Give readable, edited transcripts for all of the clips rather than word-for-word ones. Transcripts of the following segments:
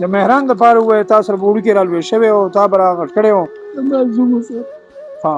د مهران د پاره وای تاسو سره وړو کې رالوي شوی او تا برا غټ کړی و ما زوم سره ها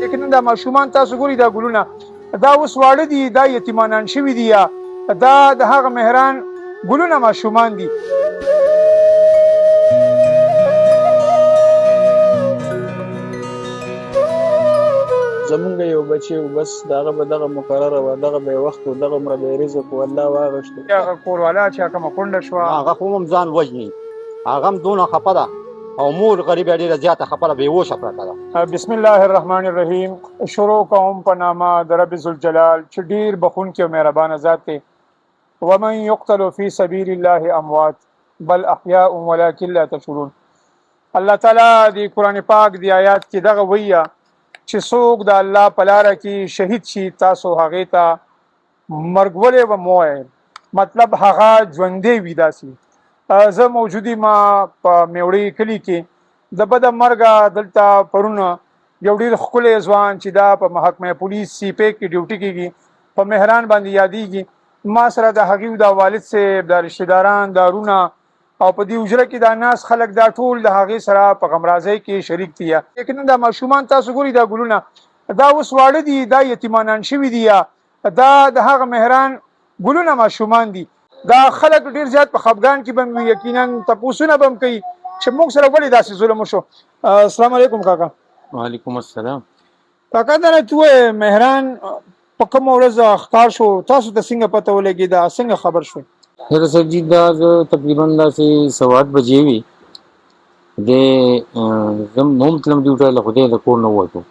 لیکن دا ماشومان تاسو ګوري دا ګلونه دا اوس واړه دي دا یتیمانان شوي دي یا دا د هغه مهران ګلونه ماشومان دي زمونږ یو بچی و بس دغه به دغه مقرره وه دغه به یې وخت و دغه مره به یې رزق و الله واغشته هغه کوروالا چې کومه کونډه شوه هغه خو هم ځان وژني هغه هم دونه خفه ده او مور غریبه ډېره زیاته خفه ده بېهوشه پرته ده بسم الله الرحمن الرحیم شروع کوم په نامه د رب ذوالجلال چې ډیر بخونکی او مهربانه ذات دی ومن یقتل فی سبیل الله اموات بل احیاء ولکن لا تشعرون الله تعالی د قرآن پاک دی آیات کې دغه ویه چې څوک د الله په لاره کې شهید شي تاسو هغې ته مرګ ولې به مو وایئ مطلب هغه ژوندی وي داسې زه موجودی ما په میوړی کلي کې د بده مرګه دلته پرونه یو ډېر ښکلی ځوان چې دا په محکمه پولیس سی پی کې ډیوټي کېږي په مهران باندې یادېږي ما سره د هغې د والد صاحب د رشتهداران دارونه او په دې حجره کې دا ناس خلک دا ټول د هغې سره په غمرازۍ کې شریک دي لیکن دا ماشومان تاسو ګوري دا ګلونه دا اوس واړه دي دا یتیمانان شوي دي یا دا د هغه مهران ګلونه ماشومان دي دا خلک ډیر زیات په خفګان کې به وي یقینا تپوسونه به هم کوي چې موږ سره ولې داسې ظلم وشو السلام علیکم کاکا وعلیکم السلام کاکا دا راته مهران په کومه ورځ ښکار شو تاسو ته څنګه پته ولګېده څنګه خبر شوئ سره سجی دا تقریبا داسې 7:30 بجې وي د زم هم تلم ډیوټي له خدای د کور نه ووتو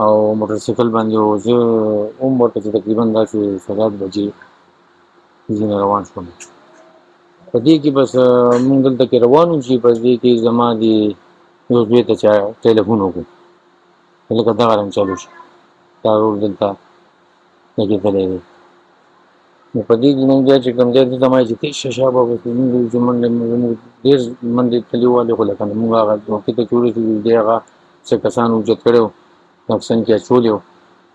او موټر سایکل باندې و زه هم ورته تقریبا داسې 7 بجې ځینې روان شوم په دې کې بس مونږ دلته کې روان وو چې په دې کې زما د یو زوی ته چا ټلیفون وکړو لکه دغه رنګ چالو شي دا ورور دلته لګېدلی دی نو په دې کې مونږ بیا چې کوم ځای دلته ما چې تېز شه شابه مونږ چې منډې ډېر منډې تللي والې خو لکه مونږ هغه موقع ته چې ورسېدو دی هغه څه کسان اوچت کړی و نقصن کې اچولی و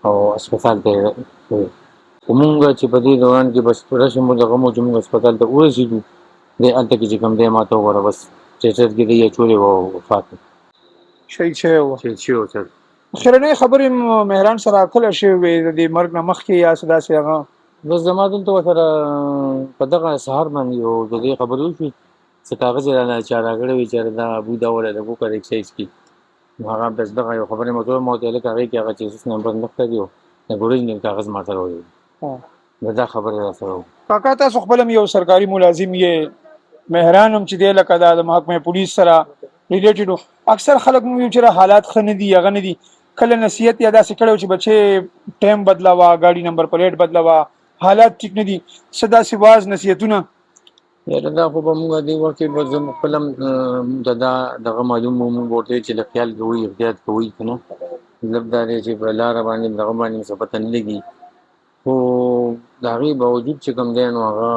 او اسپتال ته یې خو مونږ چې په دې دوران کې بس رش مو دغه مو چې مونږ اسپتال ته ورسېدو دی هلته کې چې کوم دی ما ته وګوره بس ټیټر کې دی اچولی و او وفات و شهید شوی و شهید شوی و سر خیرنۍ خبرې مهران سره کله شوې وې د دې مرګ نه مخکې یا څه داسې هغه بس زما دلته ورسره په دغه سهار باندې یو د دې خبرې وشوې څه کاغذ یې رانه چا راکړی وي چې دا ابو دا ولی د کوکر ایکسایز کې نو هغه بس دغه یو خبرې مې ورته ما ورته ویل هغې کې هغه چیسس نمبر نښته دی د اوریجنل کاغذ ما سره ویل دا خبرې را سره وه کاکا تاسو خپل هم یو سرکاري ملازم یې مهران هم چې دی لکه دا د محکمه پولیس سره ریلیټډ اکثر خلک مو ویل چې حالات ښه نه دي هغه نه دي کله نصیحت یا داسې کړی چې بچې ټایم بدلاوه ګاډي نمبر پلیټ بدلاوه حالات ټیک نه دي څه داسې واز نصیحتونه یاره دا خو به مونږ دې وخت کې به زه خپل هم مونږ ته دا دغه معلوم و مونږ ورته چې له خیال کوئ احتیاط کوئ که نه مطلب دا دی چې په لاره باندې دغه باندې څه پته نه لګي خو د هغې باوجود چې کوم دی نو هغه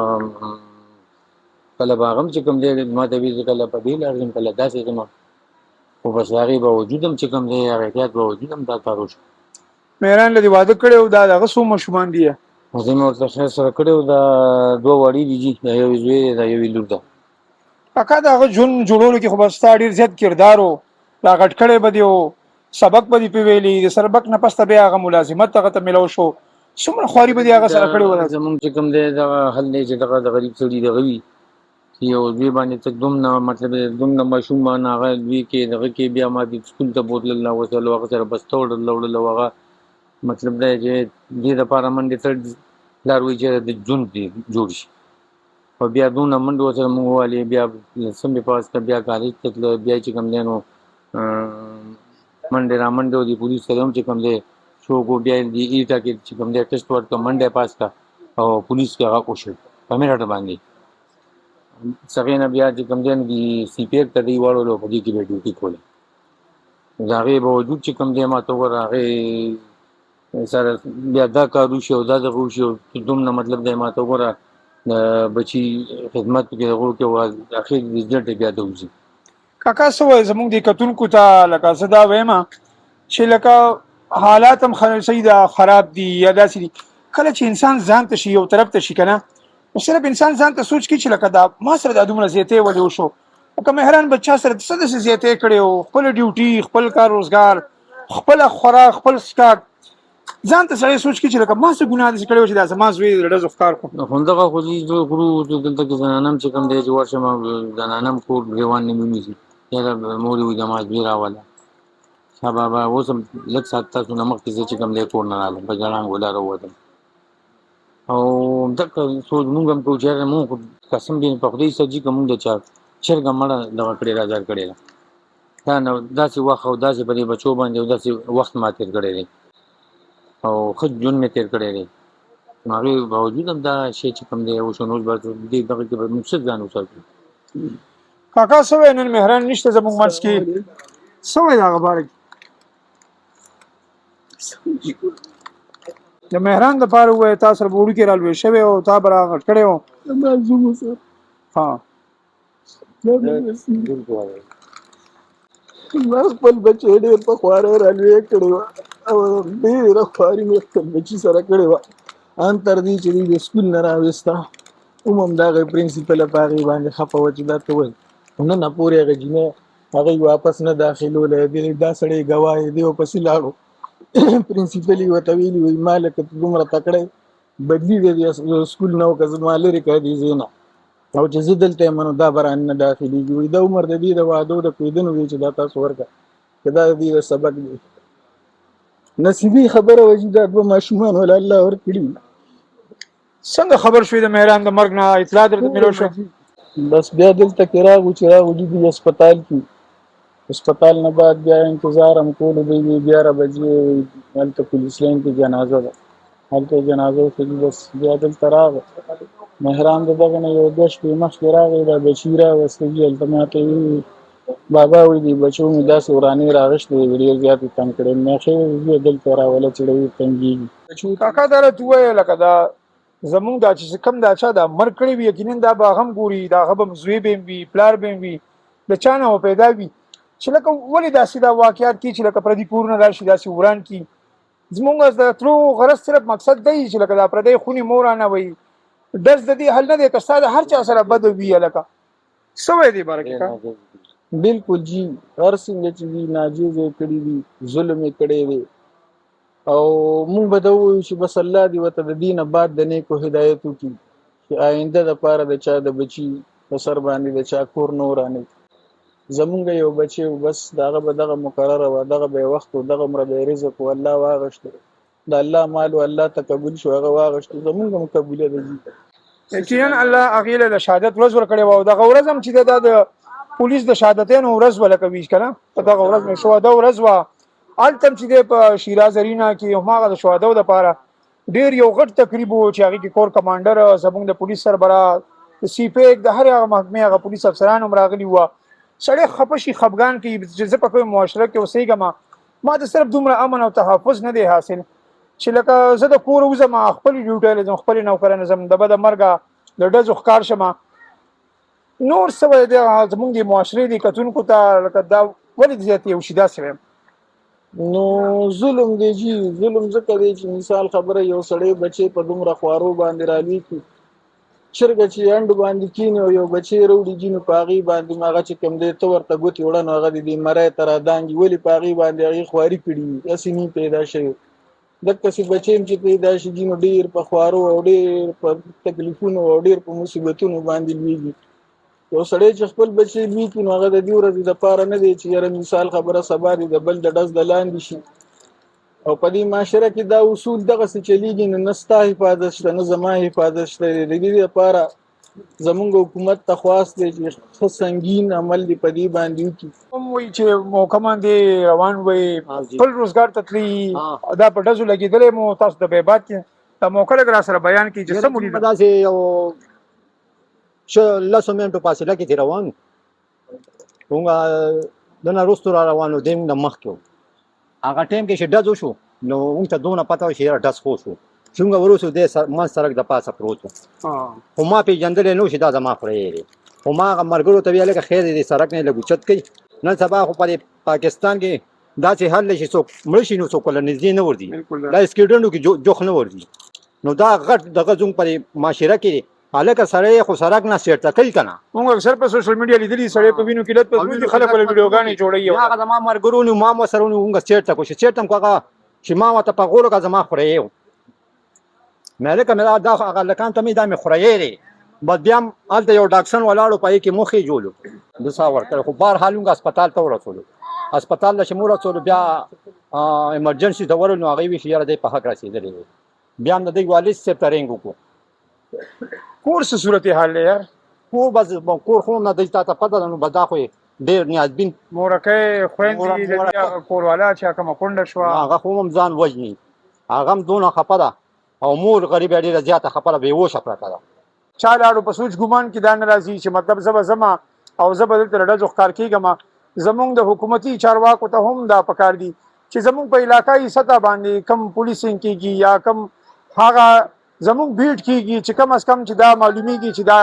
کله به هغه هم چې کوم دی ما ته وي زه کله په دې لار ځم کله داسې ځم خو بس د هغې باوجود هم چې کوم دی هغه احتیاط باوجود هم دا کار وشو مهران له دې واده کړی و دا د هغه څو ماشومان دي زه مې ورته خیر سره کړی و دا 2 وړي دي جي دا یو زوی دی دا یوې لور ده کاکا د هغه ژوند جوړولو کې خو بس ستا ډېر زیات کردار و دا غټ کړی به دې و سبق به دې پې ویلي د سبق نه پسته بیا هغه ملازمت هغه ته میلاو شو څومره خواري به دې هغه سره کړې وه زمونږ چې کوم دی دغه حل دی چې دغه د غریب سړي دغه وي چې یو زوی باندې ته دومره مطلب دومره ماشوم باندې هغه زوی کې دغه کې بیا ما دې سکول ته بوتلل راوستلو هغه سره بسته وړلو هغه مطلب دا چې دې دپاره منډې ته پلار وایي چې د ژوند دې جوړ شي او بیا دونه منډې ورسره مونږ ووهلې بیا سمې پاس ته بیا کالج ته تله بیا چې کوم دی نو منډې را منډې و دې پولیس سره هم چې کوم دی شوق و بیا دې ایټه کې چې کوم دی ټسټ ورکړه منډې پاس کړه او پولیس کې هغه وشو په میرټ باندې څهغې نه بیا چې کوم دی نو د سی پی ایف ته دوی واړولو په دې کې به ډیوټي کوله د هغې باوجود چې کوم دی ما ته وګوره هغې سره بیا دا کار وشي او دا دغه وشي او دومره مطلب دی ما ته وګوره د بچي خدمت پکې دغه وکړي او اخر رزلټ یې بیا د وځي. کاکا څه وایي زموږ د کتونکو ته لکه زه دا وایم چې لکه حالات هم صحیح ده خراب دي یا داسې دي کله چې انسان ځان ته شي یو طرف ته شي که نه نو صرف انسان ځان ته سوچ کړي چې لکه دا ما سره دا دومره زیاتې ولې وشو لکه مهران بچا سره څه داسې زیاتې کړې وو خپل ډیوټي خپل کار روزګار خپله خوراک خپل څښاک ځان ته سړی سوچ کړي چې لکه ما څه ګناه داسې کړې وه چې دا زما زوی د ډزو ښکار کړو نو همدغه خو دې زه غرو دلته کې زنانه هم چې کوم دی چې ورشم زنانه هم کور ګرېوان نه مې ونیسي یاره مور یې وي د مازدي راوله ښه بابا اوس هم لږ ساعت تاسو نه مخکې زه چې کوم دی کور نه رالم په ژړانګو لاره ووتم او همدغه سوچ مونږ هم کوو چې یاره مونږ خو قسم دې په خدای سجي که مونږ د چا چرګه مړه دغه کړې راځار کړې ده دا نو داسې وخت او داسې په دې بچو باندې او داسې وخت ما تېر کړی دی او ښه ژوند مې تېر کړی دی نو هغې باوجود هم دا شی چې کوم دی اوس نو به دې دغه کې به موږ څه ځان وساتو. کاکا څه وایي نن مهران نشته زموږ منځ کې څه وایي د هغه باره کې د مهران دپاره ووایه تا سره به وړوکې رالوی شوی او تا به راغټ کړی و ها ما خپل بچی ډېر په خوارۍ رالوی کړی وه او ډېره خواري مې خپل بچي سره کړې وه ان تر دې چې دوی د سکول نه راویسته هم دغه پرنسپله په هغې باندې خفه وه چې دا ته وایي نن پورې هغه جینۍ هغې واپس نه داخلولی دا سړی ګواه دی دی ورپسې لاړو پرنسپل یې ورته ویلي وایي ما لکه ته دومره تکړی بدلي دی سکول نه وکړه زما لرې کړه دې ځای نه او چې زه دلته یم نو دا به رانه داخلېږي وایي دا عمر د دې د وعدو د کویدنو دی چې دا تاسو ورکړه که دا د دې د سبق دی نصیبي خبره وه چې دا دوه ماشومان ولا الله ورکړي څنګه خبر شوې د مهران د مرګ نه اطلاع درته میلاو شوه بس بیا دلته کې راغو چې راغلي دي هسپتال کې هسپتال نه بعد بیا انتظار هم کولو دی 11 بجې هلته پولیس لاین کې جنازه ده هلته جنازه وکړي بس بیا دلته راغی مهران د دغه نه یو 2 شپې مخکې راغی دا بچي راوسته دي هلته ماته وایي بابا وایي دې بچو مې داسې ورانې راغشتې وې ډېر زیات یې تنګ کړی مې ښې زه دلته راوله چې ډېر تنګېږي کاکا دا راته ووایه لکه دا زمونږ دا چې کوم دا چا دا مرګ کړی وي یقینا دا به هغه هم ګوري د هغه به زوی به هم وي پلار به هم وي د چا نه به پیدا وي چې لکه ولې داسې دا واقعات کي چې لکه پردي کورونه راشي داسې وران کي زمونږ د تلو غرض صرف مقصد دی چې لکه دا پردی خونې مه ورانوئ درس د دې حل نه دی که ستا د هر چا سره بد وي هلکه څه وایې دې باره کې بالکل جی هر څنګه چې دي ناجیز یې کړي دي ظلم یې کړی دی او مونږ به دا ووایو چې بس الله دې ورته د دې نه بعد د نیکو هدایت وکړي چې آینده دپاره د چا د بچي په سر باندې د چا کور نه ورانوي زمونږ یو بچی و بس د هغه به دغه مقرره وه دغه به یې وخت و دغه مره به یې رزق و الله واغشته د الله مال و الله ته قبول شو هغه واغشته زمونږ هم قبوله ده جي یقینا الله هغې له د شهادت ورځ ورکړې وه او دغه ورځ هم چې دا د پولیس د شهادتینو ورځ وه لکه وي که نه په دغه ورځ مې شهدا ورځ وه هلته هم چې دی په شیراز ارینا کې هماغه د شهداو دپاره ډېر یو غټ تقریب و چې هغې کې کور کمانډر زموږ د پولیس سربراه د سی پیک د هرې هغه محکمې هغه پولیس افسران هم راغلي وه سړی خفه شي خفګان کوي چې زه په کوم معاشره کې اوسېږم ما ته صرف دومره امن او تحفظ نه دی حاصل چې لکه زه د کور وځم خپلې ډیوټۍ له ځم خپلې نوکرانه ځم د بده مرګه د ډزو ښکار شم نور څه وایي دی زموږ د معاشرې دې کتونکو ته لکه دا ولې زیات یو شي داسې وایم نو ظلم دی جی ظلم ځکه دی چې مثال خبره یو سړی بچی په دومره خوارو باندې رالوي کړي چرګه چې انډ باندې کیني او یو بچی راوړي جي نو په هغې باندې هغه چې کوم دی ته ورته ګوتې وړه نو هغه د دې مری ته رادانګي ولې په هغې باندې هغې خواري کړي وي هسې نه پیدا شوی دقسې بچی هم چې پیدا شي جي نو ډېر په خوارو او ډېر په تکلیفونو او ډېر په مصیبتونو باندې لویږي یو سړی چې خپل بچی لوی کړي نو هغه د دې ورځې دپاره نه دی چې یاره مثال خبره سبا دی د بل د ډز د لاندې شي او په دې معاشره کې دا اصول دغسې چلیږي نه ستا حفاظت شته نه زما حفاظت شته دی د دې دپاره زمونږ حکومت ته خواست دی چې ښه سنګین عمل دې په دې باندې وکړي هم وایي چې موقع باندې روان وئ خپل روزګار ته تلي دا په ډزو لګېدلی مو تاسو د بیباد کې دا موقع لږ را سره بیان کړي چې څه مو لیدل داسې یو لسو منټو فاصله کې تېر روان موږ دنه وروستو را روان و دیم نه مخکې و هغه ټایم کې چې ډز وشو نو موږ ته دونه پته وه چې یاره ډز خو شو څومره وروسته دی منځ سړک د پاسه پروت و خو ما پېژندلی نه و چې دا زما خوری دی خو ما هغه ملګرو ته ویل لکه خیر دی د سړک نه لږ اوچت کوي نن سبا خو په پاکستان کې داسې حل دی چې څوک مړه شي نو څوک ورله نږدې نه ورځي دا سکېډنټو کې جوخ نه ورځي نو دا غټ دغه زموږ په معاشره کې دی هلکه سړی خو سړک نه سیټ کوي که نه موږ اکثر په سوشل میډیا لیدلي سړی په وینو کې لت پس وي خلک ولې ویډیوګانې جوړوي هغه زما ملګرو نو ما هم ورسره ونیو موږ سیټ ته کړو چې سیټ ته هم هغه چې ما ورته په غولو که زما خوری و مې هلکه مې دا هغه هلکان ته مې دا مې خوری دی بس بیا هم هلته یو ډاکسن ولاړ و په هغې کې موخې جوړو د سا ورکړی خو بهرحال موږ هسپتال ته ورسولو هسپتال ته چې مو ورسولو بیا ایمرجنسي ته ورغلو نو هغې ویل چې یاره دی په حق رسېدلی دی بیا هم د دوی والد صاحب ته رینګ وکړو کور څه صورتحال دی یار کور بس کور خو نه دی تا ته پته ده نو به دا خو ډېر نیازبین مورکۍ خویندې د دې هغه کوروالا چې کومه کونډه شوه هغه خو هم ځان وژني هغه هم دونه خفه ده او مور غریبه ډېره زیاته خفه ده بېهوشه پرته ده چا لاړو په سوچ ګمان کې دا نه راځي چې مطلب زه به ځمه او زه به دلته له ډزو ښکار کېږم زمونږ د حکومتي چارواکو ته هم دا پکار دي چې زمونږ په علاقایي سطح باندې کم پولیسینګ کېږي یا کم هغه زمونږ بیټ کېږي چې کم از کم چې دا معلومیږي چې دا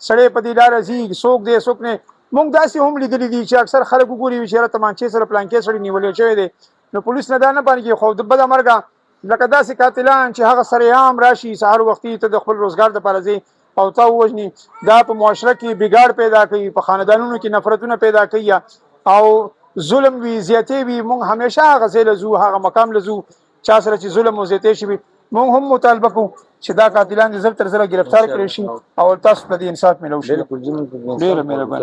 سړی په دې لاره ځي څوک دی څوک نه موږ داسې هم لیدلي دي چې اکثر خلک وګوري چې یاره تمانچې سره پلانکې سړی نیولی شوی دی نو پولیس نه دا نه باندې خو د بده مرګه لکه داسې قاتلان چې هغه سرعام راشي سهار وختي ته د خپل روزګار دپاره ځي او تا ووژني دا په معاشره کې بګاړ پیدا کوي په خاندانونو کې نفرتونه پیدا کوي او ظلم وي زیاتې وي موږ همیشه هغه ځای له ځو هغه مقام له ځو چا سره چې ظلم او زیاتې شوي موږ هم مطالبه کوو چې دا قاتلان ژر تر ژره ګرفتار کړی شي او تاسو ته د انصاف میلاو شي ډېره مهرباني